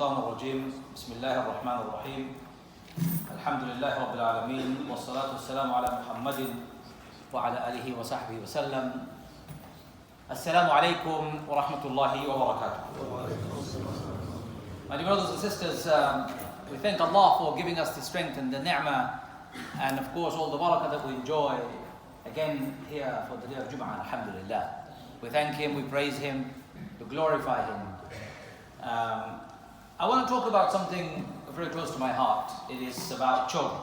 الشيطان الرجيم بسم الله الرحمن الرحيم الحمد لله رب العالمين والصلاة والسلام على محمد وعلى آله وصحبه وسلم السلام عليكم ورحمة الله وبركاته. My dear brothers and sisters, we thank Allah for giving us the strength and the ni'mah and of course all the barakah that we enjoy again here for the day of Jum'ah, alhamdulillah. We thank Him, we praise Him, we glorify Him. I want to talk about something very close to my heart. It is about children.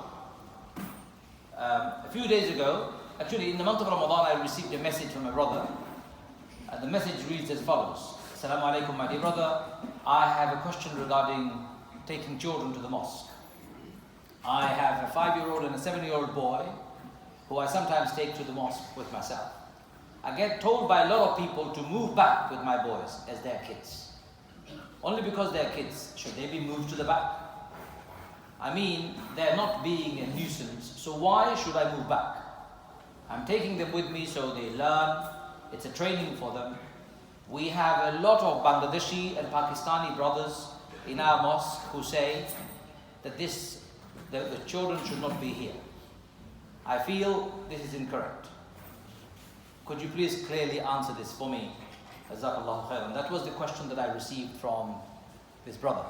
A few days ago, actually in the month of Ramadan, I received a message from a brother. The message reads as follows. Assalamu alaikum, my dear brother. I have a question regarding taking children to the mosque. I have a 5-year-old and a 7-year-old boy who I sometimes take to the mosque with myself. I get told by a lot of people to move back with my boys as their kids. Only because they're kids, should they be moved to the back? I mean, they're not being a nuisance, so why should I move back? I'm taking them with me so they learn, it's a training for them. We have a lot of Bangladeshi and Pakistani brothers in our mosque who say that the children should not be here. I feel this is incorrect. Could you please clearly answer this for me? Jazakallahu khairan. That was the question that I received from this brother.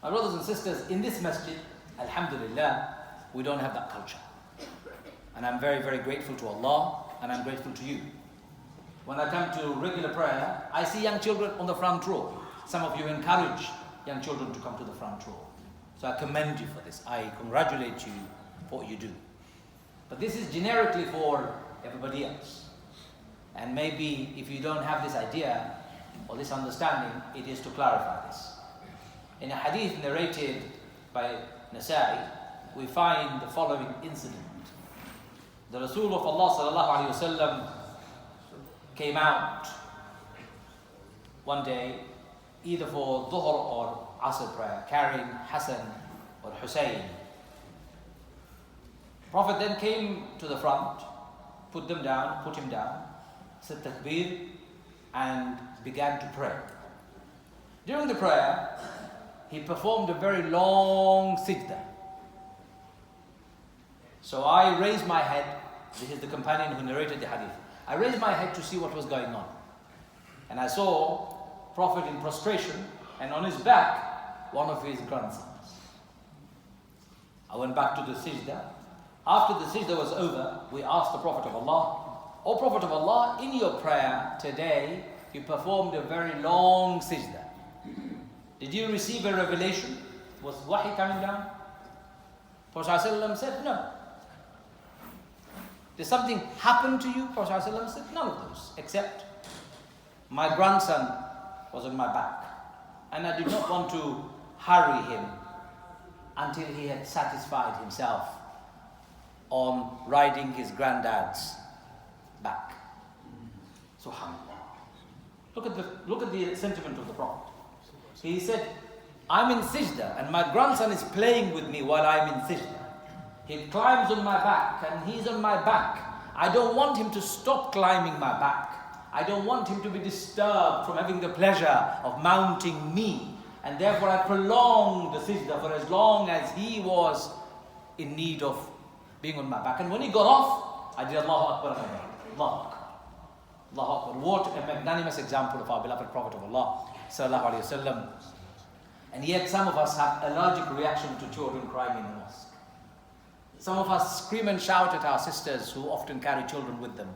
My brothers and sisters, in this masjid, alhamdulillah, we don't have that culture. And I'm very, very grateful to Allah, and I'm grateful to you. When I come to regular prayer, I see young children on the front row. Some of you encourage young children to come to the front row. So I commend you for this. I congratulate you for what you do. But this is generically for everybody else. And maybe if you don't have this idea or this understanding, it is to clarify this. In a hadith narrated by Nasa'i, we find the following incident. The Rasul of Allah sallallahu alaihi wasallam came out one day, either for Dhuhr or Asr prayer, carrying Hassan or Hussein. Prophet then came to the front, put him down, said takbir, and began to pray. During the prayer, he performed a very long sajda. So I raised my head. This is the companion who narrated the hadith. I raised my head to see what was going on. And I saw Prophet in prostration, and on his back, one of his grandsons. I went back to the sajda. After the sajda was over, we asked the Prophet of Allah, O Prophet of Allah, in your prayer today, you performed a very long sajda. Did you receive a revelation? Was wahi coming down? Prophet ﷺ said, no. Did something happen to you? Prophet ﷺ said, none of those, except my grandson was on my back. And I did not want to hurry him until he had satisfied himself on riding his granddad's back. Subhanallah. Look at the sentiment of the Prophet. He said, I'm in sajda and my grandson is playing with me while I'm in sajda. He climbs on my back and he's on my back. I don't want him to stop climbing my back. I don't want him to be disturbed from having the pleasure of mounting me. And therefore I prolonged the sajda for as long as he was in need of being on my back. And when he got off, I did Allahu Akbar. Allahu Akbar. Allahu Akbar. What a magnanimous example of our beloved Prophet of Allah sallallahu alaihi wasallam. And yet some of us have allergic reaction to children crying in the mosque. Some of us scream and shout at our sisters who often carry children with them.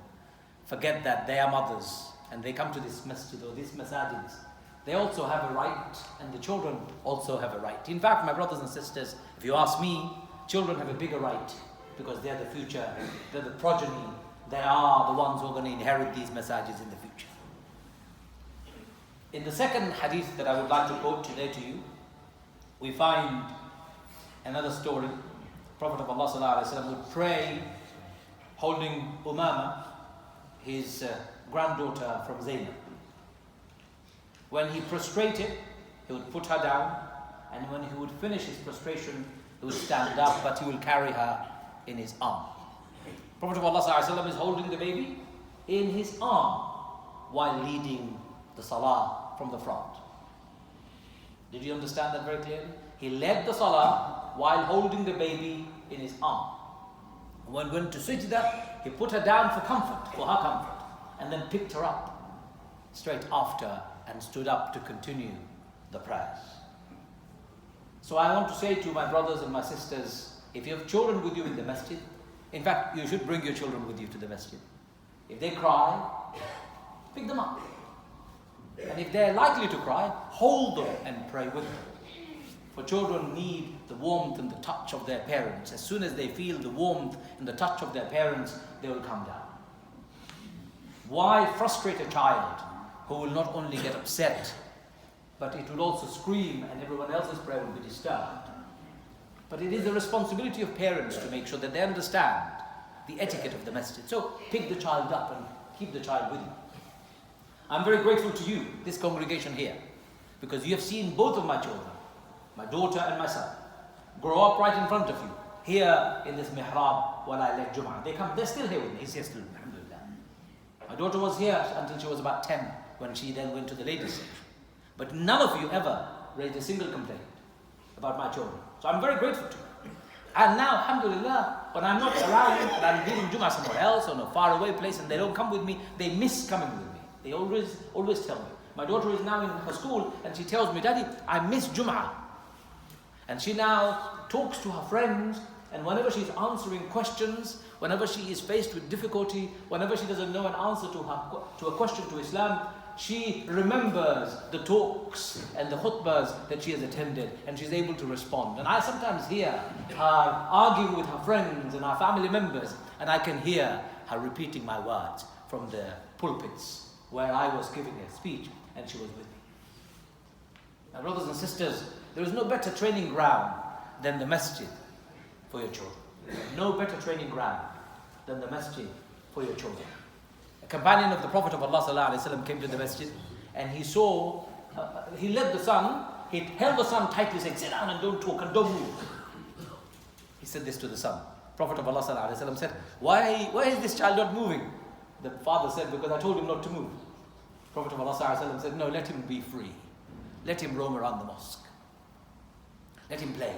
Forget that they are mothers and they come to this masjid or these masajids. They also have a right, and the children also have a right. In fact, my brothers and sisters, if you ask me, children have a bigger right because they're the future, they're the progeny. They are the ones who are going to inherit these messages in the future. In the second hadith that I would like to quote today to you, we find another story. Prophet of Allah sallallahu alaihi wasallam would pray holding Umama, his granddaughter from Zainab. When he prostrated, he would put her down, and when he would finish his prostration, he would stand up, but he will carry her in his arm. Prophet of Allah ﷺ is holding the baby in his arm while leading the salah from the front. Did you understand that very clearly? He led the salah while holding the baby in his arm. When went to sajda, he put her down for comfort, for her comfort, and then picked her up straight after and stood up to continue the prayers. So I want to say to my brothers and my sisters, if you have children with you in the masjid, in fact, you should bring your children with you to the masjid. If they cry, pick them up. And if they're likely to cry, hold them and pray with them. For children need the warmth and the touch of their parents. As soon as they feel the warmth and the touch of their parents, they will calm down. Why frustrate a child who will not only get upset, but it will also scream and everyone else's prayer will be disturbed? But it is the responsibility of parents to make sure that they understand the etiquette of the masjid. So pick the child up and keep the child with you. I'm very grateful to you, this congregation here, because you have seen both of my children, my daughter and my son, grow up right in front of you, here in this mihrab while I led Jum'ah. They're still here with me. He's here still, alhamdulillah. My daughter was here until she was about 10, when she then went to the ladies section. But none of you ever raised a single complaint about my children. So I'm very grateful to you. And now, alhamdulillah, when I'm not around and I'm leading Jum'ah somewhere else or in a faraway place and they don't come with me, they miss coming with me. They always tell me. My daughter is now in her school and she tells me, Daddy, I miss Jum'ah. And she now talks to her friends, and whenever she's answering questions, whenever she is faced with difficulty, whenever she doesn't know an answer to a question to Islam, she remembers the talks and the khutbahs that she has attended, and she's able to respond. And I sometimes hear her arguing with her friends and her family members, and I can hear her repeating my words from the pulpits where I was giving a speech and she was with me. Now, brothers and sisters, there is no better training ground than the masjid for your children. No better training ground than the masjid for your children. A companion of the Prophet of Allah ﷺ came to the masjid and he saw, he led the son, he held the son tightly saying, sit down and don't talk and don't move. He said this to the son. Prophet of Allah ﷺ said, why is this child not moving? The father said, because I told him not to move. Prophet of Allah ﷺ said, no, let him be free. Let him roam around the mosque. Let him play.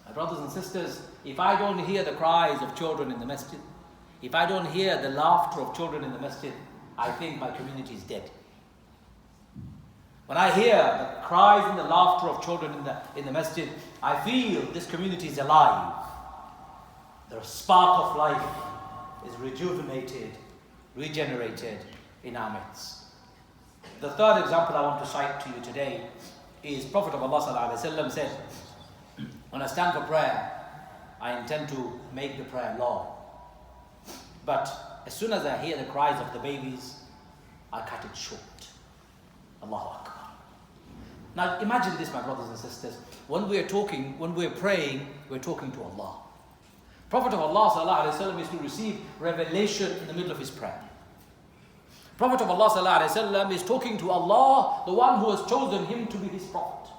My brothers and sisters, if I don't hear the cries of children in the masjid, if I don't hear the laughter of children in the masjid, I think my community is dead. When I hear the cries and the laughter of children in the masjid, I feel this community is alive. The spark of life is rejuvenated, regenerated in our midst. The third example I want to cite to you today is Prophet of Allah ﷺ said, when I stand for prayer, I intend to make the prayer long. But as soon as I hear the cries of the babies, I cut it short. Allahu Akbar. Now imagine this, my brothers and sisters. When we are praying, we're talking to Allah. Prophet of Allah ﷺ is to receive revelation in the middle of his prayer. Prophet of Allah ﷺ is talking to Allah, the one who has chosen him to be his prophet.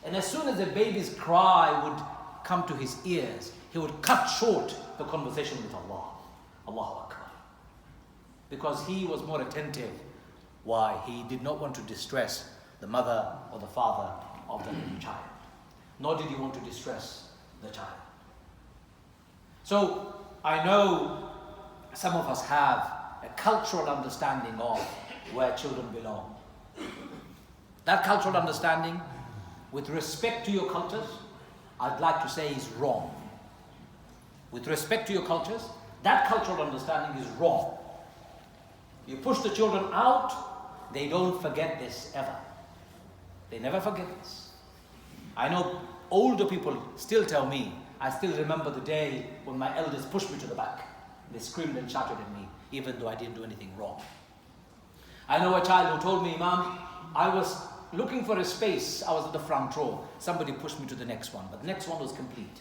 And as soon as a baby's cry would come to his ears, he would cut short the conversation with Allah. Allahu Akbar. Because he was more attentive. Why? He did not want to distress the mother or the father of the little child. Nor did he want to distress the child. So, I know some of us have a cultural understanding of where children belong. That cultural understanding, with respect to your cultures, I'd like to say is wrong. With respect to your cultures, that cultural understanding is wrong. You push the children out, they don't forget this ever. They never forget this. I know older people still tell me, I still remember the day when my elders pushed me to the back. They screamed and shouted at me, even though I didn't do anything wrong. I know a child who told me, Imam, I was looking for a space, I was at the front row. Somebody pushed me to the next one, but the next one was complete.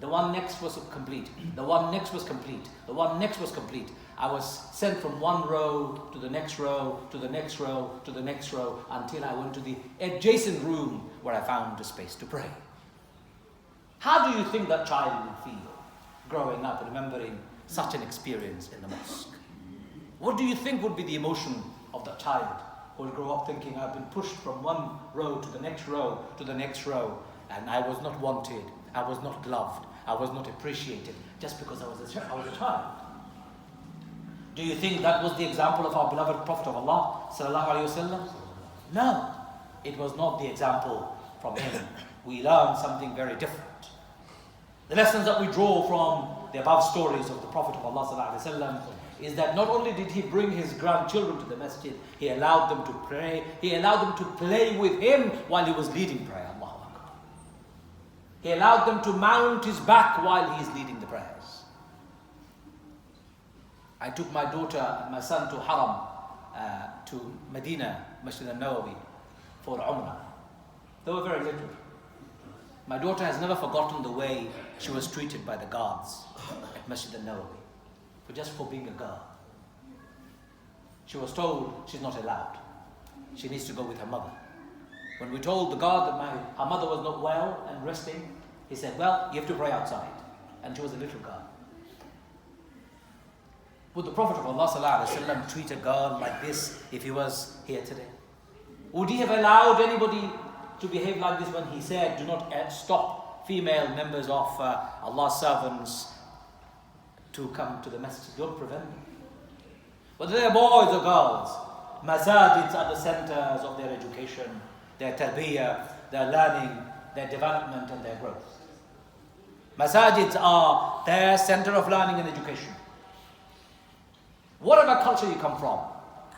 The one next was complete. The one next was complete. The one next was complete. I was sent from one row to the next row, to the next row, to the next row, until I went to the adjacent room where I found a space to pray. How do you think that child will feel growing up, remembering such an experience in the mosque? What do you think would be the emotion of that child who will grow up thinking, I've been pushed from one row to the next row to the next row, and I was not wanted, I was not loved, I was not appreciated, just because I was a child. Do you think that was the example of our beloved Prophet of Allah sallallahu alaihi wasallam? No, it was not the example from him. We learn something very different. The lessons that we draw from the above stories of the Prophet of Allah sallallahu alaihi wasallam is that not only did he bring his grandchildren to the masjid, he allowed them to pray, he allowed them to play with him while he was leading prayer. Allahu Akbar. He allowed them to mount his back while he is leading the prayers. I took my daughter and my son to Haram, to Medina, Masjid al-Nawawi, for Umrah. They were very little. My daughter has never forgotten the way she was treated by the guards at Masjid al-Nawawi, for being a girl. She was told she's not allowed. She needs to go with her mother. When we told the guard that her mother was not well and resting, he said, well, you have to pray outside. And she was a little girl. Would the Prophet of Allah sallallahu alaihi wasallam treat a girl like this if he was here today? Would he have allowed anybody to behave like this when he said, do not stop female members of Allah's servants to come to the masjid? Don't prevent them. Whether they're boys or girls, masajids are the centers of their education, their tarbiyah, their learning, their development and their growth. Masajids are their center of learning and education. Whatever culture you come from,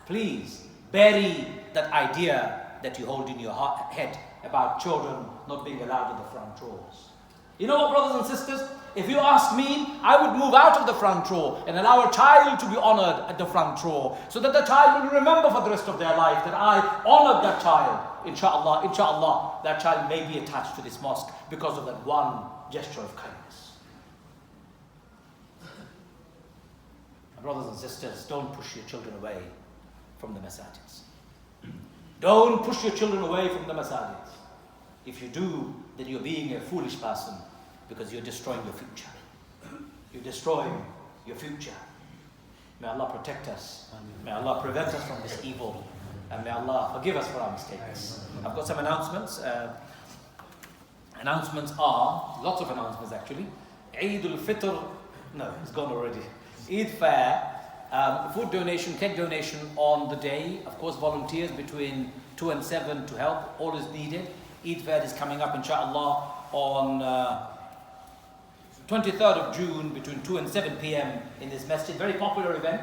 please bury that idea that you hold in your head about children not being allowed in the front rows. You know what, brothers and sisters? If you ask me, I would move out of the front row and allow a child to be honored at the front row, so that the child will remember for the rest of their life that I honored that child. Inshallah, that child may be attached to this mosque because of that one gesture of kindness. Brothers and sisters, don't push your children away from the masajids. Don't push your children away from the masajids. If you do, then you're being a foolish person, because you're destroying your future. You're destroying your future. May Allah protect us. May Allah prevent us from this evil. And may Allah forgive us for our mistakes. I've got some announcements. Announcements are, lots of announcements actually. Eid al-Fitr, no, it's gone already. Eid Fair, food donation, cake donation on the day. Of course, volunteers between 2 and 7 to help. All is needed. Eid Fair is coming up, inshallah, on 23rd of June between 2 and 7 p.m. in this masjid. Very popular event.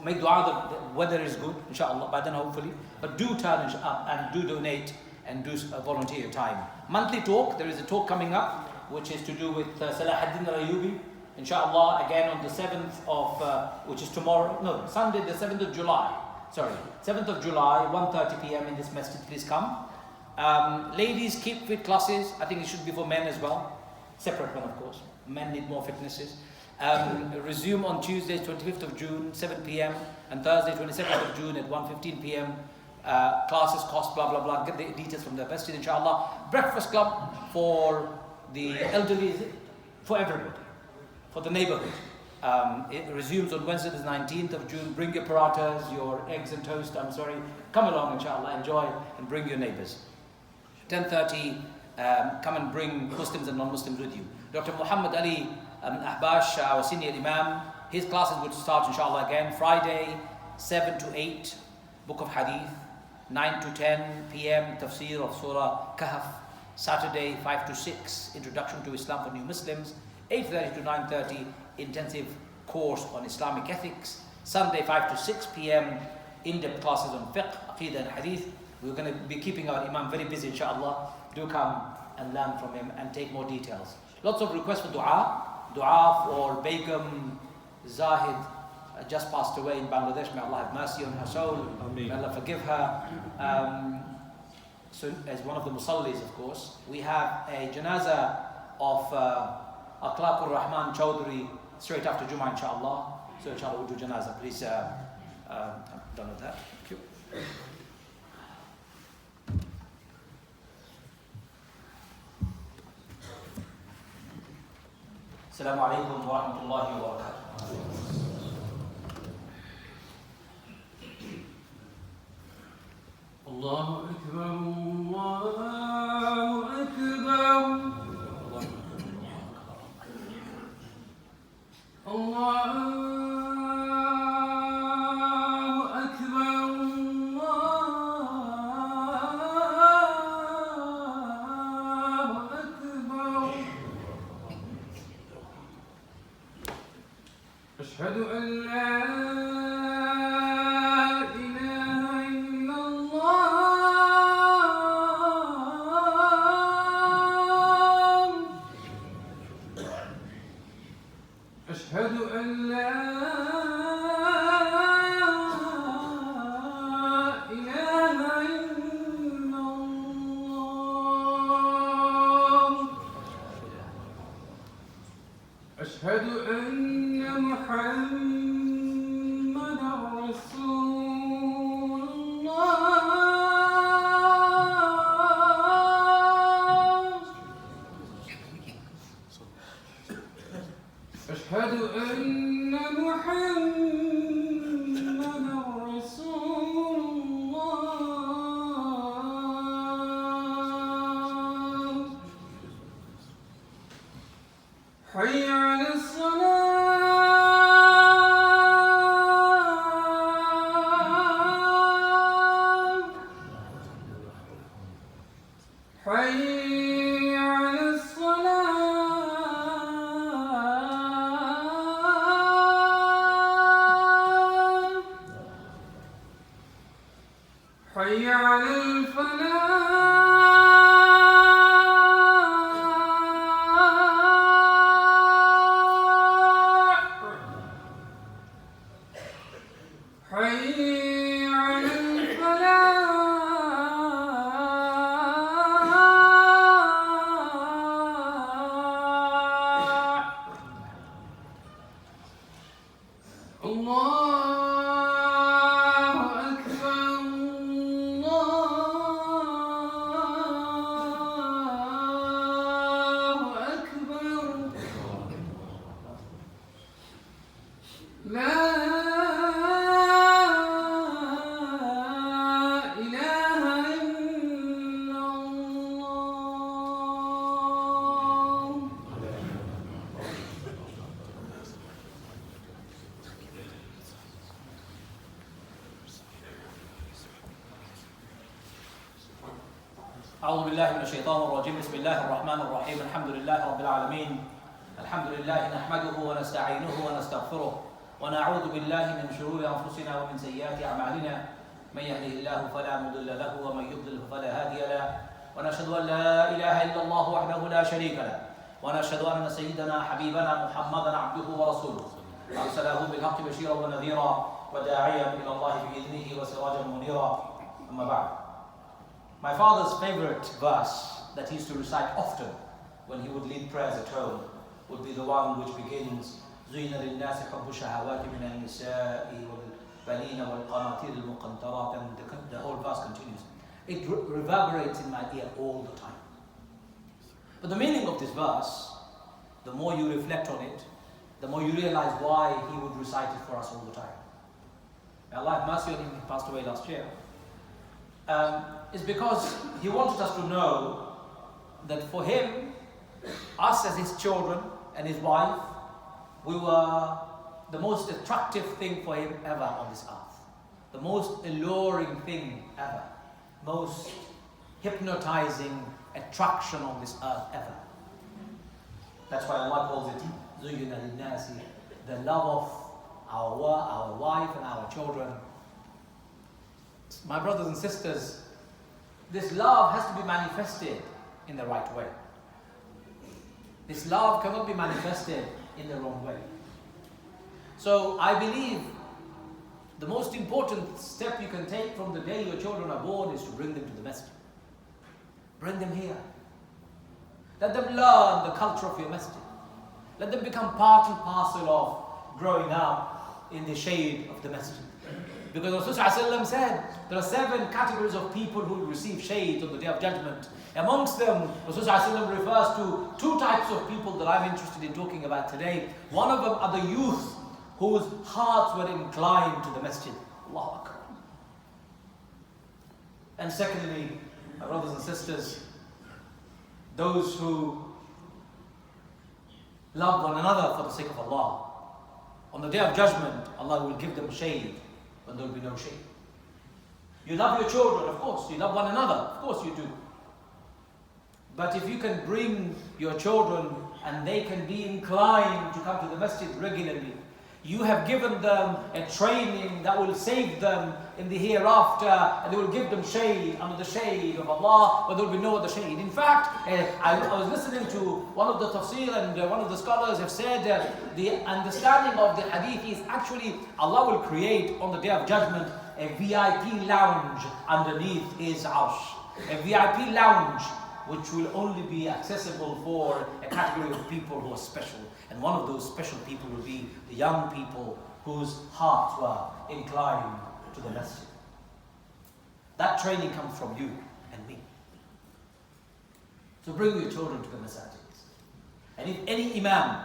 Make dua, the weather is good, inshallah, by then hopefully. But do turn up and do donate and do volunteer your time. Monthly talk, there is a talk coming up which is to do with Salahuddin al-Ayyubi. Inshallah, again on the 7th of, which is tomorrow, no, Sunday the 7th of July. Sorry, 7th of July, 1:30 p.m. in this masjid, please come. Ladies, keep fit classes. I think it should be for men as well. Separate one, of course. Men need more fitnesses. Resume on Tuesday, 25th of June, 7 p.m. and Thursday, 22nd of June at 1:15 p.m. Classes cost blah blah blah. Get the details from the masjid, inshallah. Breakfast club for the elderly, for everybody, for the neighborhood. It resumes on Wednesday, the 19th of June. Bring your parathas, your eggs and toast. Come along, inshallah. Enjoy and bring your neighbors. 10:30. Come and bring Muslims and non-Muslims with you. Dr. Muhammad Ali Ahbash, our senior imam, his classes would start inshallah again Friday 7 to 8, book of hadith. 9 to 10 p.m. tafsir of Surah Kahf. Saturday 5 to 6, introduction to Islam for new Muslims. 8:30 to 9:30, intensive course on Islamic ethics. Sunday 5 to 6 p.m. in-depth classes on fiqh, aqidah and hadith. We're going to be keeping our imam very busy, inshallah. Do come and learn from him and take more details. Lots of requests for dua. Dua for Begum Zahid, just passed away in Bangladesh. May Allah have mercy on her soul. Ameen. May Allah forgive her. So as one of the musallis, of course, we have a janaza of Akhlaqur Rahman Chowdhury straight after Jummah, inshallah. So inshallah we'll do janaza. Please, I'm done with that. Thank you. Assalamu alaikum wa rahmatullahi wa barakatuh. الله أكبر الله أكبر أشهد أن لا إله إلا الله أشهد أن لا إله إلا الله أشهد أن محمدا رسول الله أشهد أن محمدا رسول الله حي على الصلاة حي على الصلاة حي على الفلاح حي على الفلاح الله أكبر الله أكبر لا إله إلا الله أعوذ بالله من الشيطان الرجيم بسم الله الرحمن الرحيم الحمد لله رب العالمين الحمد لله نحمده ونستعينه ونستغفره ونعوذ بالله من شرور أنفسنا ومن سيئات أعمالنا من يهده الله فلا مضل له ومن يضلل فلا هادي له ونشهد أن لا إله إلا الله وحده لا شريك له ونشهد أن سيدنا حبيبنا محمدا عبده ورسوله أرسله بالحق بشيرا ونذيرا وداعيا إلى الله بإذنه وسراجا منيرا أما بعد. My father's favorite verse that he used to recite often when he would lead prayers at home would be the one which begins زين للناس حب الشهوات من النساء والبنين والقناطير المقنطرات, and the whole verse continues. It reverberates in my ear all the time. But the meaning of this verse, the more you reflect on it, the more you realize why he would recite it for us all the time. May Allah have mercy on him, he passed away last year. Is because he wanted us to know that for him, us as his children and his wife, we were the most attractive thing for him ever on this earth. The most alluring thing ever. Most hypnotizing attraction on this earth ever. That's why Allah calls it زُيِّنَ لِلنَّاسِ, the love of our wife and our children. My brothers and sisters, this love has to be manifested in the right way. This love cannot be manifested in the wrong way. So I believe the most important step you can take from the day your children are born is to bring them to the masjid. Bring them here. Let them learn the culture of your masjid. Let them become part and parcel of growing up in the shade of the masjid. Because Rasulullah said there are 7 categories of people who will receive shade on the Day of Judgment. Amongst them, Rasulullah refers to 2 types of people that I'm interested in talking about today. One of them are the youth whose hearts were inclined to the masjid. Allahu Akbar. And secondly, my brothers and sisters, those who love one another for the sake of Allah. On the Day of Judgment, Allah will give them shade when there will be no shade. You love your children, of course. You love one another, of course you do. But if you can bring your children and they can be inclined to come to the masjid regularly, you have given them a training that will save them in the hereafter, and they will give them shade under the shade of Allah, but there will be no other shade. In fact, I was listening to one of the tafsir, and one of the scholars have said the understanding of the hadith is actually Allah will create on the Day of Judgment a VIP lounge underneath His arsh. A VIP lounge which will only be accessible for a category of people who are special. And one of those special people will be the young people whose hearts were inclined to the masjid. That training comes from you and me. So bring your children to the masajid. And if any imam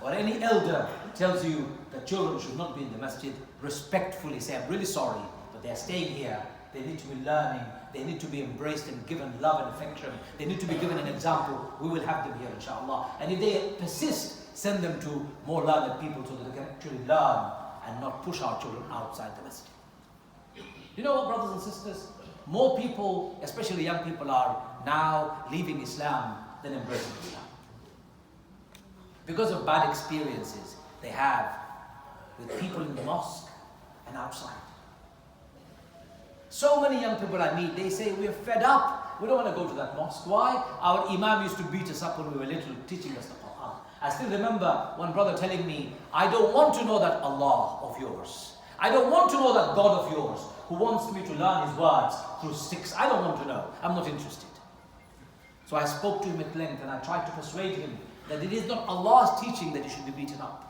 or any elder tells you that children should not be in the masjid, respectfully say, I'm really sorry, but they are staying here. They need to be learning. They need to be embraced and given love and affection. They need to be given an example. We will have them here, inshallah. And if they persist, send them to more learned people so that they can actually learn and not push our children outside the masjid. You know what, brothers and sisters? More people, especially young people, are now leaving Islam than embracing Islam. Because of bad experiences they have with people in the mosque and outside. So many young people I meet, they say, we're fed up. We don't want to go to that mosque. Why? Our imam used to beat us up when we were little, teaching us the Quran. I still remember one brother telling me, I don't want to know that Allah of yours. I don't want to know that God of yours who wants me to learn His words through sticks. I don't want to know. I'm not interested. So I spoke to him at length and I tried to persuade him that it is not Allah's teaching that you should be beaten up.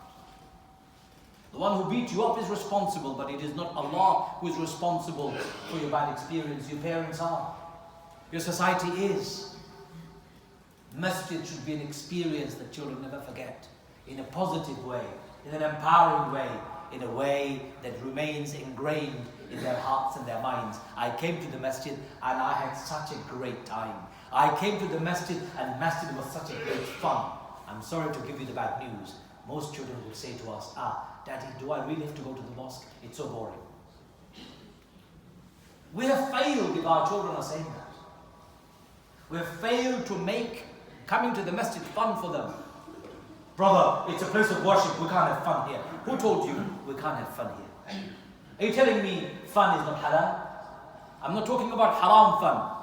The one who beat you up is responsible, but it is not Allah who is responsible for your bad experience. Your parents are. Your society is. Masjid should be an experience that children never forget. In a positive way, in an empowering way, in a way that remains ingrained in their hearts and their minds. I came to the masjid and I had such a great time. I came to the masjid and masjid was such a great fun. I'm sorry to give you the bad news. Most children will say to us, Daddy, do I really have to go to the mosque? It's so boring. We have failed if our children are saying that. We have failed to make coming to the masjid fun for them. Brother, it's a place of worship, we can't have fun here. Who told you we can't have fun here? Are you telling me fun is not halal? I'm not talking about haram fun.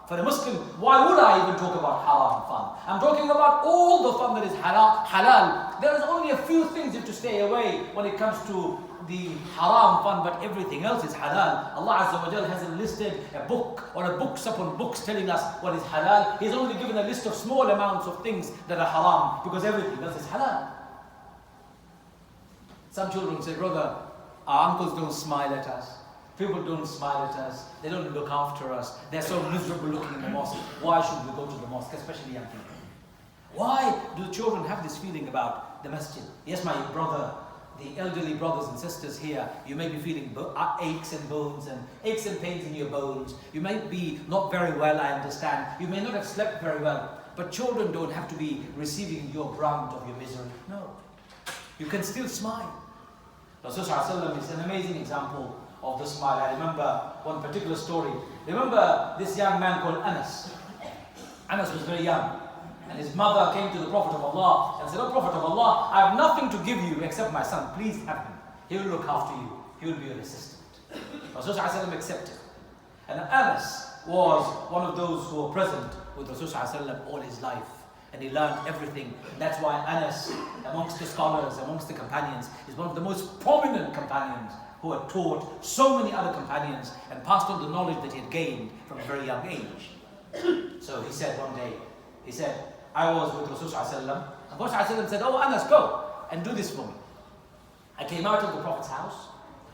For a Muslim, why would I even talk about haram fun? I'm talking about all the fun that is halal. There is only a few things you have to stay away when it comes to the haram fun, but everything else is halal. Allah Azza wa Jal hasn't listed a book or a books upon books telling us what is halal. He's only given a list of small amounts of things that are haram, because everything else is halal. Some children say, brother, our uncles don't smile at us. People don't smile at us. They don't look after us. They're so miserable looking in the mosque. Why should we go to the mosque, especially young people? Why do children have this feeling about the masjid? Yes, my brother, the elderly brothers and sisters here, you may be feeling aches and bones and aches and pains in your bones. You may be not very well, I understand. You may not have slept very well. But children don't have to be receiving your brunt of your misery. No. You can still smile. Rasulullah is an amazing example of the smile. I remember one particular story. Remember this young man called Anas. Anas was very young. And his mother came to the Prophet of Allah and said, "Oh Prophet of Allah, I have nothing to give you except my son. Please have him. He will look after you. He will be your assistant." Rasulullah accepted. And Anas was one of those who were present with Rasulullah all his life. And he learned everything. And that's why Anas, amongst the scholars, amongst the companions, is one of the most prominent companions who had taught so many other companions and passed on the knowledge that he had gained from a very young age. So he said one day, he said, I was with Rasulullah, and Rasulullah said, "Oh Anas, go and do this for me." I came out of the Prophet's house,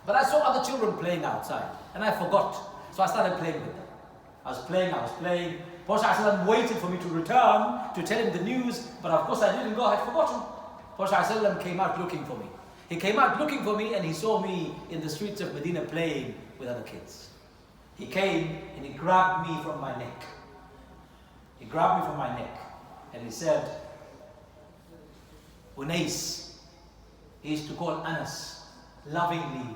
but I saw other children playing outside, and I forgot. So I started playing with them. I was playing. Prophet waited for me to return to tell him the news, but of course I didn't go, I had forgotten. Prophet came out looking for me. He came out looking for me and he saw me in the streets of Medina playing with other kids. He came and he grabbed me from my neck. He grabbed me from my neck and he said, Unais. He used to call Anas lovingly,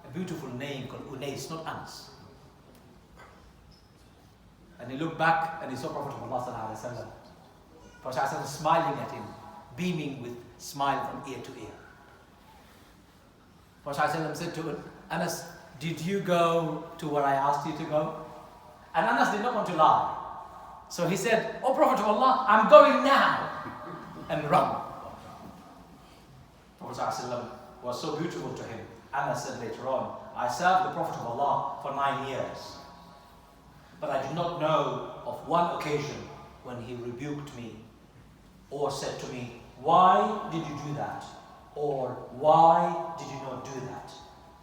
a beautiful name called Unais, not Anas. And he looked back and he saw Prophet of Allah sallallahu alaihi wasallam. Prophet sallallahu alaihi wasallam smiling at him, beaming with smile from ear to ear. Prophet sallallahu alaihi wasallam said to him, Anas, did you go to where I asked you to go? And Anas did not want to lie. So he said, Oh Prophet of Allah, I'm going now. And run. Prophet ﷺ was so beautiful to him. Anas said later on, I served the Prophet of Allah for 9 years. But I do not know of one occasion when he rebuked me or said to me, why did you do that? Or why did you not do that?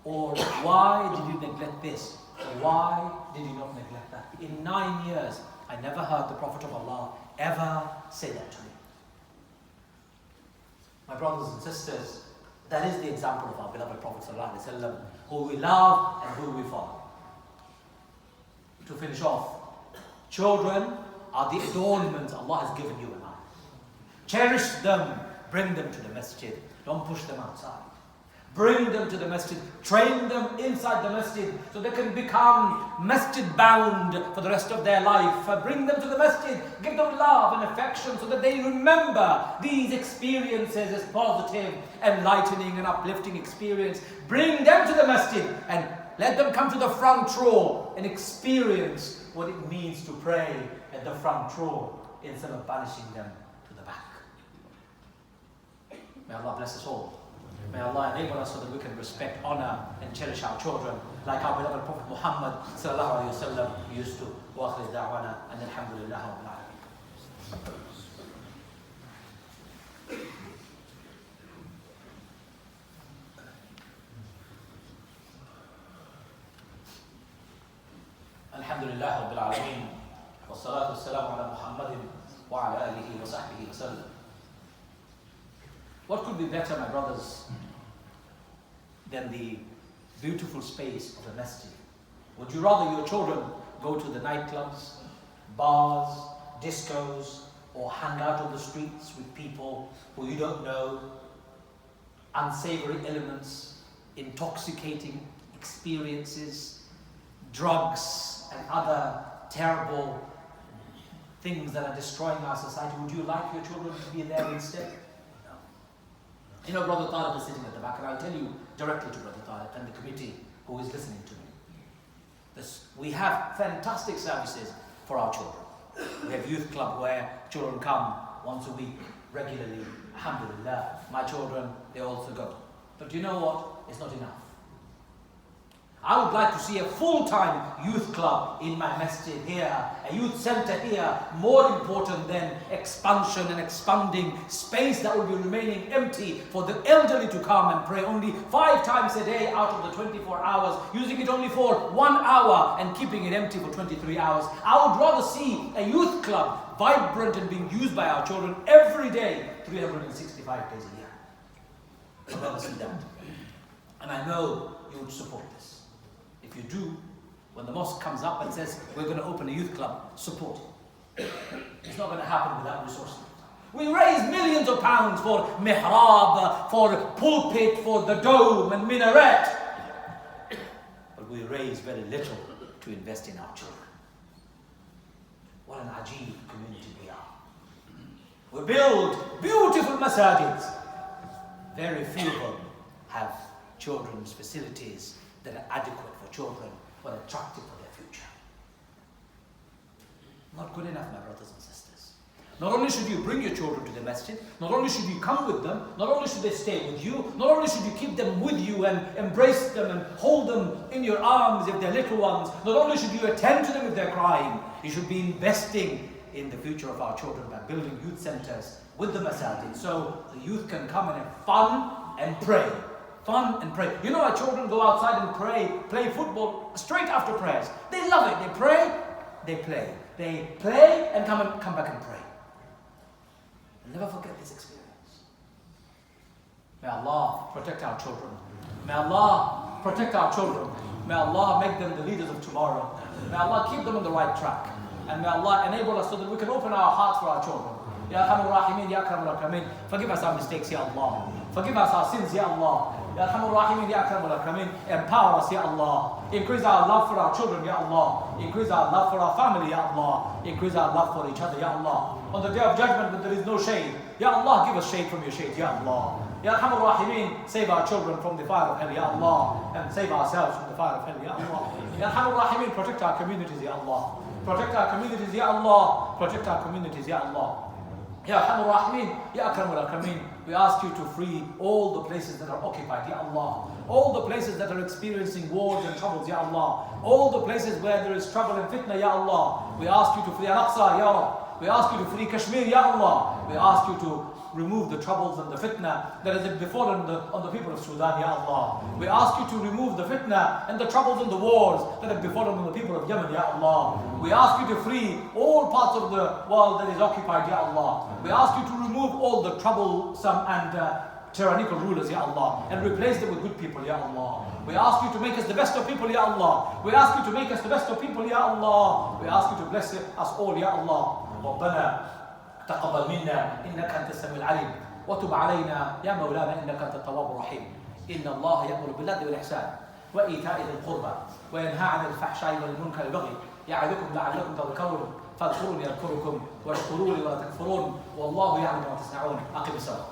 Or why did you neglect this? Or why did you not neglect that? In 9 years, I never heard the Prophet of Allah ever say that to me. My brothers and sisters, that is the example of our beloved Prophet ﷺ, who we love and who we follow. To finish off, children are the adornments Allah has given you and I. Cherish them, bring them to the masjid, don't push them outside. Bring them to the masjid, train them inside the masjid so they can become masjid bound for the rest of their life. Bring them to the masjid, give them love and affection so that they remember these experiences as positive, enlightening and uplifting experience. Bring them to the masjid and let them come to the front row and experience what it means to pray at the front row instead of banishing them to the back. May Allah bless us all. May Allah enable us so that we can respect, honor and cherish our children like our beloved Prophet Muhammad sallallahu alaihi wasallam used to. Wa akhir da'wana and alhamdulillah rabbil alamin. Alhamdulillah rabbil alamin. Wassalatu wassalamu ala Muhammadin wa ala alihi wa sahbihi wa sallam. What could be better, my brothers, than the beautiful space of a masjid? Would you rather your children go to the nightclubs, bars, discos, or hang out on the streets with people who you don't know, unsavory elements, intoxicating experiences, drugs, and other terrible things that are destroying our society? Would you like your children to be there instead? You know, Brother Talib is sitting at the back, and I'll tell you directly to Brother Talib and the committee who is listening to me. We have fantastic services for our children. We have youth club where children come once a week regularly. Alhamdulillah, my children, they also go. But you know what? It's not enough. I would like to see a full-time youth club in my masjid here, a youth center here, more important than expansion and expanding space that will be remaining empty for the elderly to come and pray only 5 times a day out of the 24 hours, using it only for 1 hour and keeping it empty for 23 hours. I would rather see a youth club vibrant and being used by our children every day, 365 days a year. I'd rather see that. And I know you would support this. If you do, when the mosque comes up and says, we're going to open a youth club, support it. It's not going to happen without resources. We raise millions of pounds for mihrab, for pulpit, for the dome and minaret. But we raise very little to invest in our children. What an ajib community we are. We build beautiful masajids. Very few of them have children's facilities that are adequate for children, but attractive for their future. Not good enough, my brothers and sisters. Not only should you bring your children to the masjid, not only should you come with them, not only should they stay with you, not only should you keep them with you and embrace them and hold them in your arms if they're little ones, not only should you attend to them if they're crying, you should be investing in the future of our children by building youth centers with the masajid so the youth can come and have fun and pray. Fun and pray. You know, our children go outside and play football straight after prayers. They love it. They pray, they play. They play and come back and pray. And never forget this experience. May Allah protect our children. May Allah protect our children. May Allah make them the leaders of tomorrow. May Allah keep them on the right track. And may Allah enable us so that we can open our hearts for our children. Ya Arhamar Rahimin, Ya Akramul Akramin. Forgive us our mistakes, Ya Allah. Forgive us our sins, Ya Allah. Ya Arhamar Rahimin, Ya Akramul Akramin. Empower us, Ya Allah. Increase our love for our children, Ya Allah. Increase our love for our family, Ya Allah. Increase our love for each other, Ya Allah. On the day of judgment when there is no shade, Ya Allah, give us shade from your shade, Ya Allah. Ya Arhamar Rahimin, save our children from the fire of hell, Ya Allah. And save ourselves from the fire of hell, Ya Allah. Ya Arhamar Rahimin, protect our communities, Ya Allah. Protect our communities, Ya Allah. Protect our communities, Ya Allah. Ya Arhamar Rahimin, Ya Akramul Akramin. We ask you to free all the places that are occupied, Ya Allah. All the places that are experiencing wars and troubles, Ya Allah. All the places where there is trouble and fitna, Ya Allah. We ask you to free Al-Aqsa, Ya Rab. We ask you to free Kashmir, Ya Allah. We ask you to remove the troubles and the fitna that has befallen on the people of Sudan, Ya Allah. We ask you to remove the fitna and the troubles and the wars that have befallen on the people of Yemen, Ya Allah. We ask you to free all parts of the world that is occupied, Ya Allah. We ask you to remove all the troublesome and tyrannical rulers, Ya Allah, and replace them with good people, Ya Allah. We ask you to make us the best of people, Ya Allah. We ask you to make us the best of people, Ya Allah. We ask you to bless us all, Ya Allah. ربنا تقبل منا إنك أنت السميع العليم وتب علينا يا مولانا إنك أنت التواب الرحيم. إن الله يأمر بالعدل والإحسان وإيتاء ذي القربى وينهى عن الفحشاء والمنكر والبغي يعظكم لعلكم تذكرون فاذكروني أذكركم واشكروا لي ولا تكفرون والله يعلم ما تصنعون. أقم الصلاة.